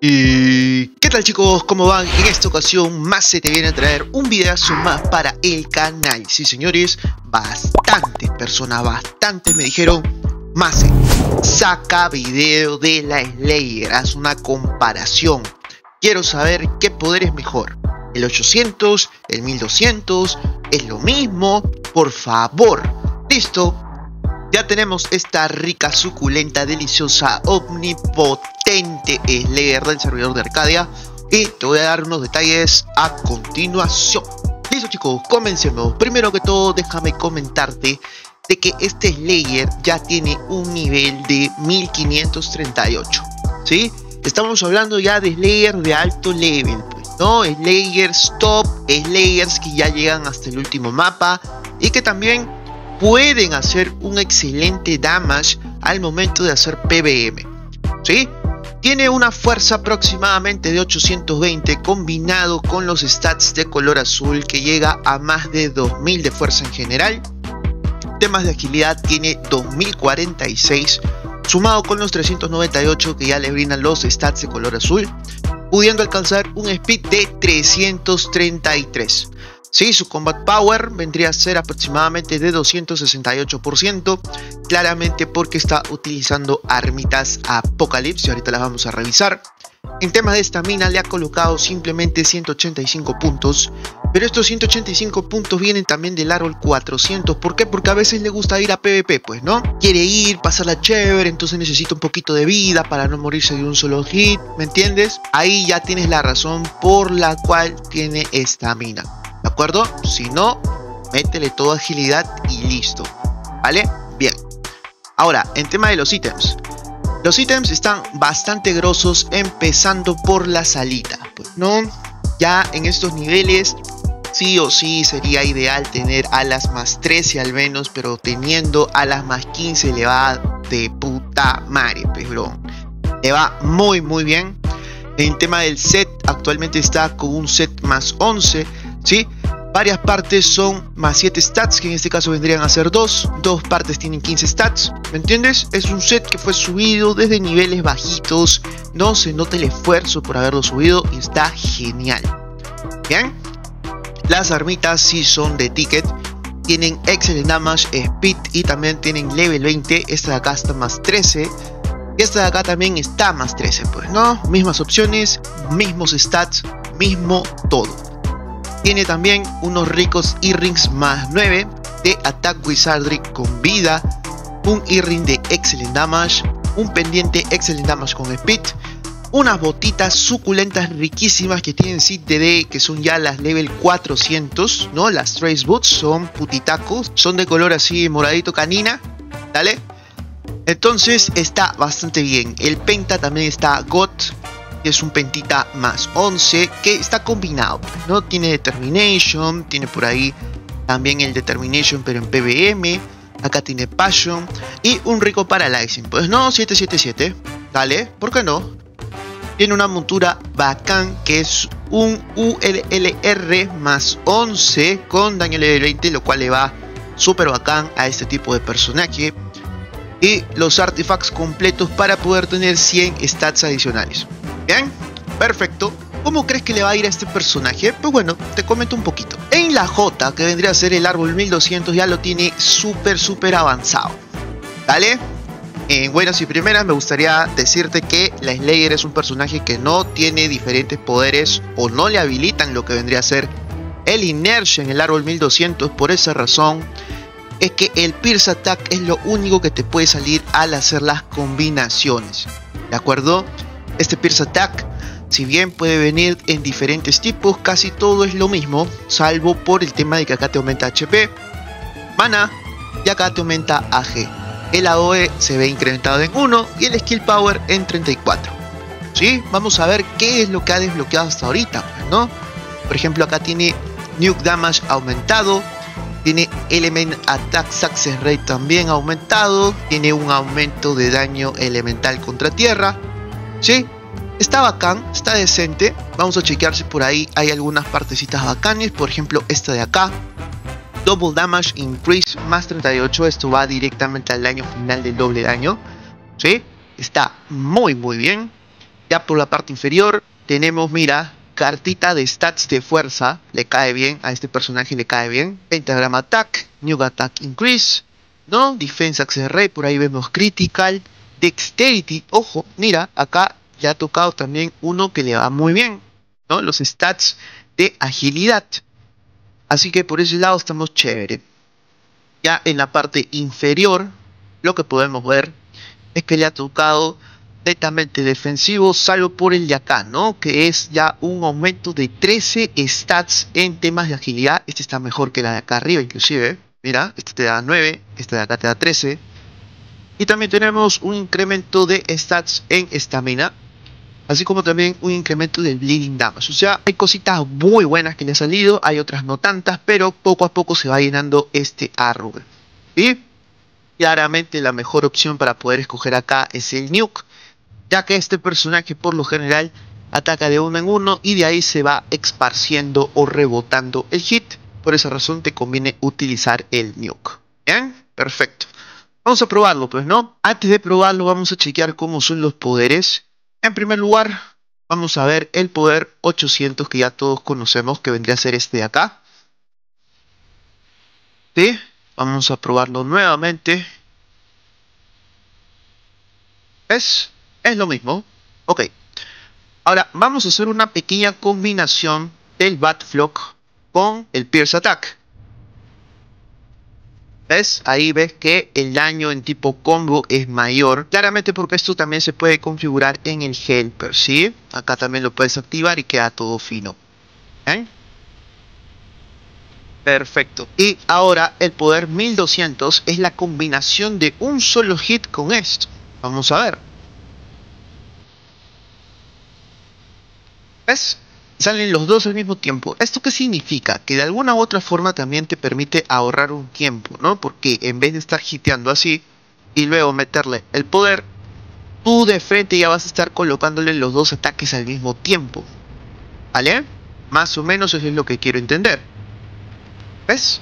Y ¿qué tal, chicos? ¿Cómo van? En esta ocasión Mase te viene a traer un videazo más para el canal. Sí, señores, bastantes personas, me dijeron: Mase, saca video de la Slayer, haz una comparación. Quiero saber qué poder es mejor, el 800, el 1200, es lo mismo, por favor. Listo, ya tenemos esta rica, suculenta, deliciosa, omnipotente Slayer del servidor de Arcadia, y te voy a dar unos detalles a continuación. Listo, chicos, comencemos. Primero que todo, déjame comentarte de que este Slayer ya tiene un nivel de 1538, ¿sí? Estamos hablando ya de Slayer de alto level, pues, ¿no? Slayers top, Slayers que ya llegan hasta el último mapa y que también pueden hacer un excelente damage al momento de hacer PvM, ¿sí? Tiene una fuerza aproximadamente de 820 combinado con los stats de color azul que llega a más de 2000 de fuerza en general. Temas de agilidad tiene 2046 sumado con los 398 que ya le brindan los stats de color azul, pudiendo alcanzar un speed de 333. Sí, su combat power vendría a ser aproximadamente de 268%, claramente porque está utilizando armitas Apocalypse, y ahorita las vamos a revisar. En temas de estamina le ha colocado simplemente 185 puntos, pero estos 185 puntos vienen también del árbol 400. ¿Por qué? Porque a veces le gusta ir a PvP, pues, ¿no? Quiere ir, pasarla chévere, entonces necesita un poquito de vida para no morirse de un solo hit, ¿me entiendes? Ahí ya tienes la razón por la cual tiene estamina, ¿de acuerdo? Si no, métele toda agilidad y listo, ¿vale? Bien. Ahora, en tema de los ítems. Los ítems están bastante grosos, empezando por la salita, pues, ¿no? Ya en estos niveles, sí o sí sería ideal tener alas más 13 al menos, pero teniendo alas más 15 le va de puta madre, pues, bro. Le va muy bien. En tema del set, actualmente está con un set más 11, ¿sí? Varias partes son más 7 stats, que en este caso vendrían a ser 2 partes tienen 15 stats, ¿me entiendes? Es un set que fue subido desde niveles bajitos, no se nota el esfuerzo por haberlo subido y está genial. Bien, las armitas sí son de ticket, tienen excellent damage, speed y también tienen level 20. Esta de acá está más 13 y esta de acá también está más 13, pues, ¿no? Mismas opciones, mismos stats, mismo todo. Tiene también unos ricos earrings más 9 de Attack Wizardry con vida, un earring de Excellent Damage, un pendiente Excellent Damage con Speed, unas botitas suculentas riquísimas que tienen Seed DD, que son ya las level 400, ¿no? Las Trace Boots son putitacos, son de color así moradito canina, ¿dale? Entonces está bastante bien. El penta también está God, que es un pentita más 11 que está combinado, ¿no? Tiene Determination, tiene por ahí también el Determination pero en PvM, acá tiene Passion y un rico Paralyzing, pues, no, 777, dale, ¿por qué no? Tiene una montura bacán que es un ULR más 11 con daño level 20, lo cual le va súper bacán a este tipo de personaje, y los artefacts completos para poder tener 100 stats adicionales. Bien, perfecto. ¿Cómo crees que le va a ir a este personaje? Pues bueno, te comento un poquito. En la J, que vendría a ser el árbol 1200, ya lo tiene súper avanzado, ¿vale? En buenas y primeras me gustaría decirte que la Slayer es un personaje que no tiene diferentes poderes o no le habilitan lo que vendría a ser el Inertia en el árbol 1200. Por esa razón es que el Pierce Attack es lo único que te puede salir al hacer las combinaciones, ¿de acuerdo? Este Pierce Attack, si bien puede venir en diferentes tipos, casi todo es lo mismo, salvo por el tema de que acá te aumenta HP, mana y acá te aumenta AG. El AOE se ve incrementado en 1 y el Skill Power en 34. ¿Sí? Vamos a ver qué es lo que ha desbloqueado hasta ahorita, ¿no? Por ejemplo, acá tiene Nuke Damage aumentado, tiene Element Attack Success Rate también aumentado, tiene un aumento de daño elemental contra tierra. Sí, está bacán, está decente. Vamos a chequear si por ahí hay algunas partecitas bacanes. Por ejemplo, esta de acá, Double Damage Increase más 38. Esto va directamente al daño final del doble daño. Sí, está muy bien. Ya por la parte inferior tenemos, mira, cartita de stats de fuerza. Le cae bien, a este personaje le cae bien. Pentagram Attack, New Attack Increase, ¿no? Defense Access Rate, por ahí vemos Critical. Dexterity, ojo, mira, acá ya ha tocado también uno que le va muy bien, ¿no? Los stats de agilidad. Así que por ese lado estamos chévere. Ya en la parte inferior, lo que podemos ver es que le ha tocado netamente defensivo, salvo por el de acá, ¿no? Que es ya un aumento de 13 stats en temas de agilidad. Este está mejor que la de acá arriba, inclusive. Mira, este te da 9, este de acá te da 13. Y también tenemos un incremento de stats en estamina, así como también un incremento del bleeding damage. O sea, hay cositas muy buenas que le han salido, hay otras no tantas, pero poco a poco se va llenando este árbol. Y claramente la mejor opción para poder escoger acá es el nuke, ya que este personaje por lo general ataca de uno en uno y de ahí se va esparciendo o rebotando el hit. Por esa razón te conviene utilizar el nuke. ¿Bien? Perfecto. Vamos a probarlo, pues, ¿no? Antes de probarlo vamos a chequear cómo son los poderes. En primer lugar, vamos a ver el poder 800 que ya todos conocemos, que vendría a ser este de acá. ¿Sí? Vamos a probarlo nuevamente. ¿Ves? Es lo mismo. Ok. Ahora, vamos a hacer una pequeña combinación del Bat Flock con el Pierce Attack. ¿Ves? Ahí ves que el daño en tipo combo es mayor. Claramente porque esto también se puede configurar en el helper, ¿sí? Acá también lo puedes activar y queda todo fino. ¿Eh? Perfecto. Y ahora el poder 1200 es la combinación de un solo hit con esto. Vamos a ver. ¿Ves? Salen los dos al mismo tiempo. ¿Esto qué significa? Que de alguna u otra forma también te permite ahorrar un tiempo, ¿no? Porque en vez de estar hiteando así y luego meterle el poder, tú de frente ya vas a estar colocándole los dos ataques al mismo tiempo. ¿Vale? Más o menos eso es lo que quiero entender. ¿Ves?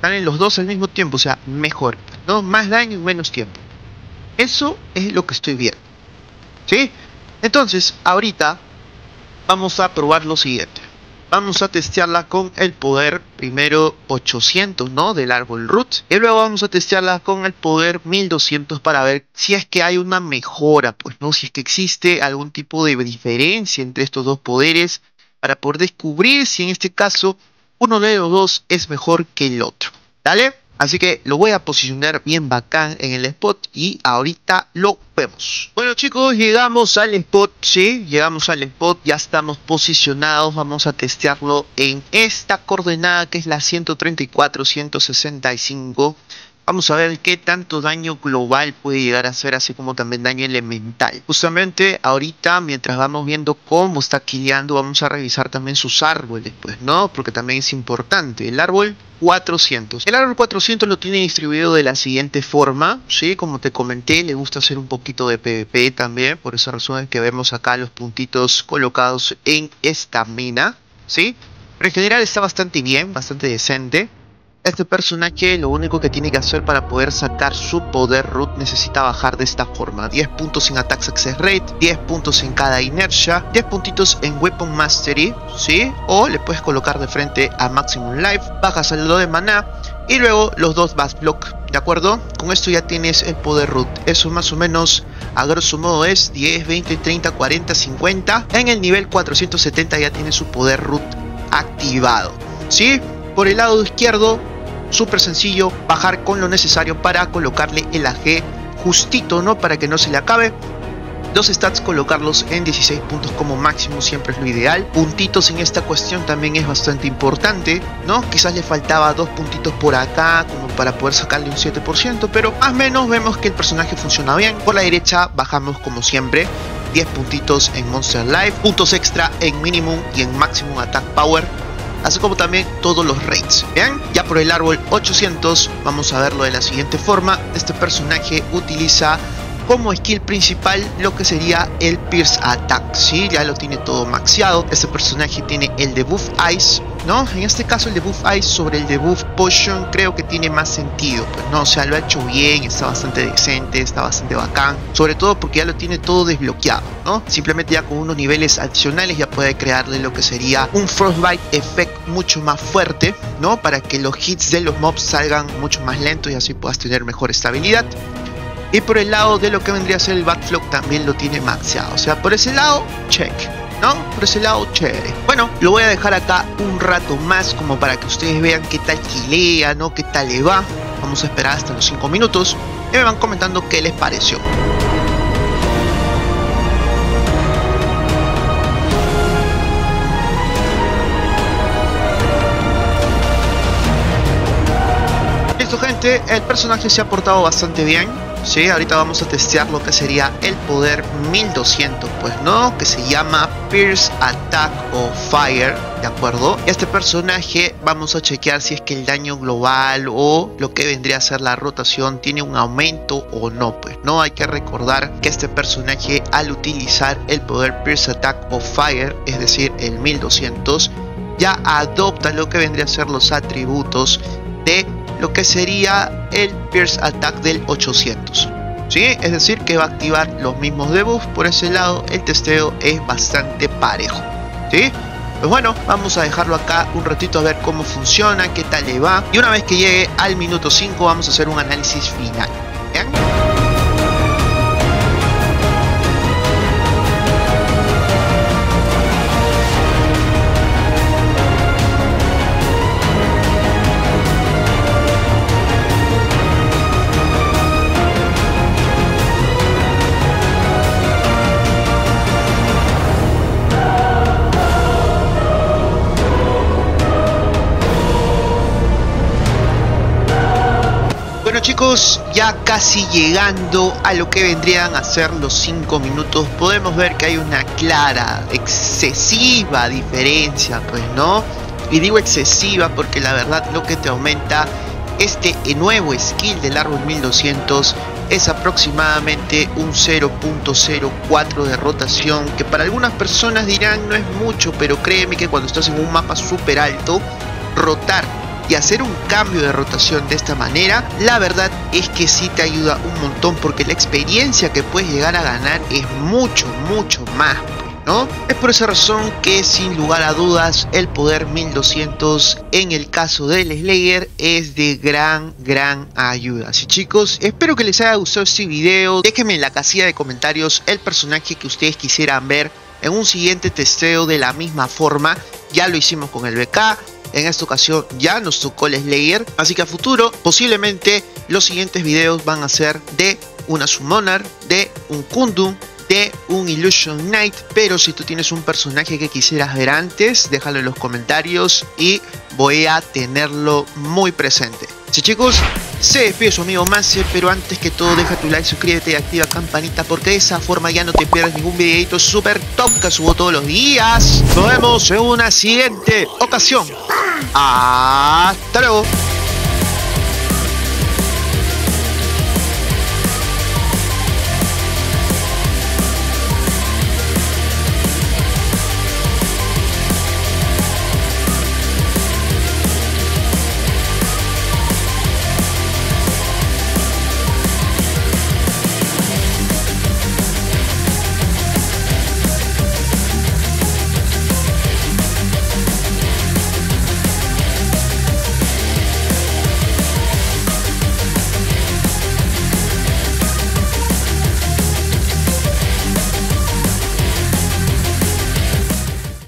Salen los dos al mismo tiempo, o sea, mejor, ¿no? Más daño y menos tiempo. Eso es lo que estoy viendo. ¿Sí? Entonces, ahorita vamos a probar lo siguiente. Vamos a testearla con el poder primero 800, ¿no? Del árbol root. Y luego vamos a testearla con el poder 1200 para ver si es que hay una mejora, pues, ¿no? Si es que existe algún tipo de diferencia entre estos dos poderes para poder descubrir si en este caso uno de los dos es mejor que el otro. ¿Dale? Así que lo voy a posicionar bien bacán en el spot y ahorita lo vemos. Bueno chicos, llegamos al spot, sí, llegamos al spot, ya estamos posicionados, vamos a testearlo en esta coordenada que es la 134-165. Vamos a ver qué tanto daño global puede llegar a hacer, así como también daño elemental. Justamente ahorita, mientras vamos viendo cómo está killeando, vamos a revisar también sus árboles, pues, ¿no? Porque también es importante. El árbol 400. El árbol 400 lo tiene distribuido de la siguiente forma, ¿sí? Como te comenté, le gusta hacer un poquito de PvP también. Por esa razón es que vemos acá los puntitos colocados en esta mina, ¿sí? Pero en general está bastante bien, bastante decente. Este personaje lo único que tiene que hacer para poder sacar su poder root necesita bajar de esta forma: 10 puntos en Attack Success Rate, 10 puntos en cada inercia, 10 puntitos en Weapon Mastery, ¿sí? O le puedes colocar de frente a Maximum Life, bajas el lo de maná y luego los dos Bat Block, ¿de acuerdo? Con esto ya tienes el poder root. Eso más o menos a grosso modo es 10, 20, 30, 40, 50. En el nivel 470 ya tiene su poder root activado, ¿sí? Por el lado izquierdo, súper sencillo, bajar con lo necesario para colocarle el AG justito, ¿no? Para que no se le acabe. Los stats colocarlos en 16 puntos como máximo, siempre es lo ideal. Puntitos en esta cuestión también es bastante importante, ¿no? Quizás le faltaba 2 puntitos por acá como para poder sacarle un 7%, pero más o menos vemos que el personaje funciona bien. Por la derecha bajamos como siempre 10 puntitos en Monster Life, puntos extra en Minimum y en Maximum Attack Power, así como también todos los rates. Bien, ya por el árbol 800 vamos a verlo de la siguiente forma. Este personaje utiliza como skill principal lo que sería el Pierce Attack, ¿sí? Ya lo tiene todo maxeado. Este personaje tiene el debuff Ice, ¿no? En este caso el debuff Ice sobre el debuff Potion creo que tiene más sentido, pues, ¿no? O sea, lo ha hecho bien, está bastante decente, está bastante bacán, sobre todo porque ya lo tiene todo desbloqueado, ¿no? Simplemente ya con unos niveles adicionales ya puede crearle lo que sería un Frostbite Effect mucho más fuerte, ¿no? Para que los hits de los mobs salgan mucho más lentos y así puedas tener mejor estabilidad. Y por el lado de lo que vendría a ser el Backflow también lo tiene maxeado. O sea, por ese lado, check, ¿no? Por ese lado, chévere. Bueno, lo voy a dejar acá un rato más como para que ustedes vean qué tal gilea, ¿no? Qué tal le va. Vamos a esperar hasta los 5 minutos y me van comentando qué les pareció. Listo, gente, el personaje se ha portado bastante bien. Sí, ahorita vamos a testear lo que sería el poder 1200, pues, ¿no? Que se llama Pierce Attack o Fire, ¿de acuerdo? Este personaje vamos a chequear si es que el daño global o lo que vendría a ser la rotación tiene un aumento o no, pues, ¿no? Hay que recordar que este personaje al utilizar el poder Pierce Attack o Fire, es decir, el 1200, ya adopta lo que vendría a ser los atributos de lo que sería el Pierce Attack del 800, ¿sí? Es decir, que va a activar los mismos debuffs. Por ese lado el testeo es bastante parejo, ¿sí? Pues bueno, vamos a dejarlo acá un ratito a ver cómo funciona, qué tal le va, y una vez que llegue al minuto 5 vamos a hacer un análisis final. ¿Bien? Bueno, chicos, ya casi llegando a lo que vendrían a ser los 5 minutos, podemos ver que hay una clara, excesiva diferencia, pues, ¿no? Y digo excesiva porque la verdad lo que te aumenta este nuevo skill del árbol 1200 es aproximadamente un 0.04 de rotación, que para algunas personas dirán no es mucho, pero créeme que cuando estás en un mapa súper alto, rotar y hacer un cambio de rotación de esta manera, la verdad es que sí te ayuda un montón, porque la experiencia que puedes llegar a ganar es mucho más, ¿no? Es por esa razón que sin lugar a dudas el poder 1200 en el caso del Slayer es de gran ayuda. Así, chicos, espero que les haya gustado este video. Déjenme en la casilla de comentarios el personaje que ustedes quisieran ver en un siguiente testeo de la misma forma. Ya lo hicimos con el BK. En esta ocasión ya nos tocó el Slayer, así que a futuro posiblemente los siguientes videos van a ser de una Summoner, de un Kundun, de un Illusion Knight. Pero si tú tienes un personaje que quisieras ver antes, déjalo en los comentarios y voy a tenerlo muy presente. Sí, chicos, se despide su amigo Mase, pero antes que todo deja tu like, suscríbete y activa campanita, porque de esa forma ya no te pierdes ningún videito super top que subo todos los días. Nos vemos en una siguiente ocasión. Hasta luego.